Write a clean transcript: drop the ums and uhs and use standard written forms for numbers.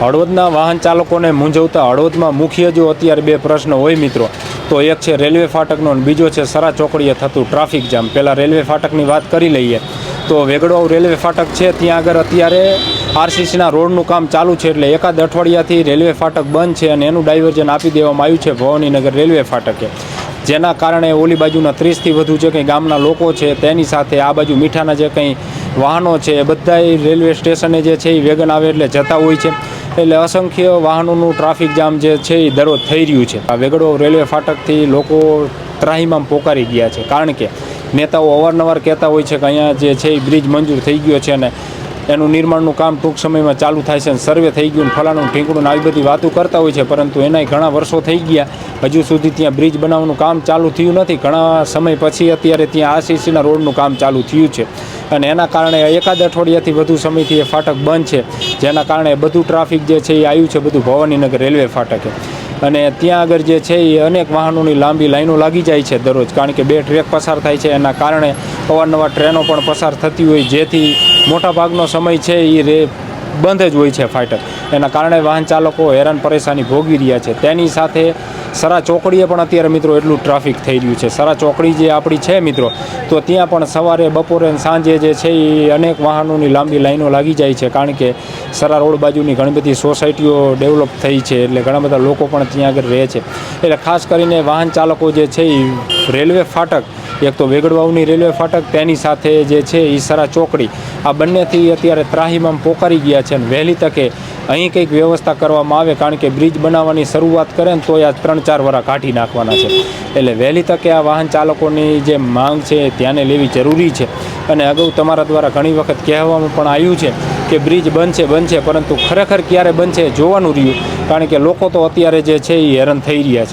હળવદના વાહન ચાલકોને મૂંઝવતા હળવદમાં મુખ્ય જો અત્યારે બે પ્રશ્ન હોય મિત્રો, તો એક છે રેલવે ફાટકનો અને બીજો છે સરા ચોકડીએ થતું ટ્રાફિક જામ. પહેલાં રેલવે ફાટકની વાત કરી લઈએ તો વેગડવાવ રેલવે ફાટક છે ત્યાં આગળ અત્યારે આરસીસીના રોડનું કામ ચાલુ છે, એટલે એકાદ અઠવાડિયાથી રેલવે ફાટક બંધ છે અને એનું ડાયવર્ઝન આપી દેવામાં આવ્યું છે ભવાનીનગર રેલવે ફાટકે, જેના કારણે ઓલી બાજુના 30થી વધુ જે કંઈ ગામના લોકો છે તેની સાથે આ બાજુ મીઠાના જે કંઈ વાહનો છે એ બધાય રેલવે સ્ટેશને જે છે એ વેગન આવે એટલે જતા હોય છે, એટલે અસંખ્ય વાહનોનું ટ્રાફિક જામ જે છે એ દરરોજ થઈ રહ્યું છે. આ વેગડવાવ રેલવે ફાટકથી લોકો ત્રાહીમામ પોકારી ગયા છે, કારણ કે નેતાઓ અવારનવાર કહેતા હોય છે કે અહીંયા જે છે એ બ્રિજ મંજૂર થઈ ગયો છે અને એનું નિર્માણનું કામ ટૂંક સમયમાં ચાલુ થાય છે અને સર્વે થઈ ગયું ને ફલાણું ઢીંકણું આવી બધી વાતો કરતા હોય છે, પરંતુ એનાય ઘણા વર્ષો થઈ ગયા, હજુ સુધી ત્યાં બ્રિજ બનાવવાનું કામ ચાલુ થયું નથી. ઘણા સમય પછી અત્યારે ત્યાં આરસીસીના રોડનું કામ ચાલુ થયું છે અને એના કારણે એકાદ અઠવાડિયાથી વધુ સમયથી એ ફાટક બંધ છે, જેના કારણે બધું ટ્રાફિક જે છે એ આવ્યું છે બધું ભવાનીનગર રેલવે ફાટકે, અને ત્યાં આગળ જે છે એ અનેક વાહનોની લાંબી લાઈનો લાગી જાય છે દરરોજ, કારણ કે બે ટ્રેક પસાર થાય છે, એના કારણે અવારનવાર ટ્રેનો પણ પસાર થતી હોય, જેથી મોટાભાગનો સમય છે એ બંધ જ હોય છે ફાટક. એના કારણે વાહન ચાલકો હેરાન પરેશાની ભોગવી રહ્યા છે. તેની સાથે સરા ચોકડીએ પણ અત્યારે મિત્રો એટલું ટ્રાફિક થઈ રહ્યું છે. સરા ચોકડી જે આપણી છે મિત્રો, તો ત્યાં પણ સવારે બપોરે અને સાંજે જે છે એ અનેક વાહનોની લાંબી લાઈનો લાગી જાય છે, કારણ કે સરા રોડ બાજુની ઘણી બધી સોસાયટીઓ ડેવલપ થઈ છે, એટલે ઘણા બધા લોકો પણ ત્યાં આગળ રહે છે. એટલે ખાસ કરીને વાહન ચાલકો જે છે એ રેલવે ફાટક, એક તો વેગડવાવની રેલવે ફાટક, તેની સાથે જે છે એ સરા ચોકડી, આ બંનેથી અત્યારે ત્રાહીમામ પોકારી ગયા છે અને વહેલી તકે અહીં કંઈક વ્યવસ્થા કરવામાં આવે, કારણ કે બ્રિજ બનાવવાની શરૂઆત કરે ને તો આ 3-4 વર્ષ કાઢી નાખવાના છે, એટલે વહેલી તકે આ વાહન ચાલકોની જે માંગ છે ધ્યાને લેવી જરૂરી છે. અને અગાઉ તમારા દ્વારા ઘણી વખત કહેવામાં પણ આવ્યું છે કે બ્રિજ બનશે, પરંતુ ખરેખર ક્યારે બનશે જોવાનું રહ્યું, કારણ કે લોકો તો અત્યારે જે છે એ હેરાન થઈ રહ્યા છે.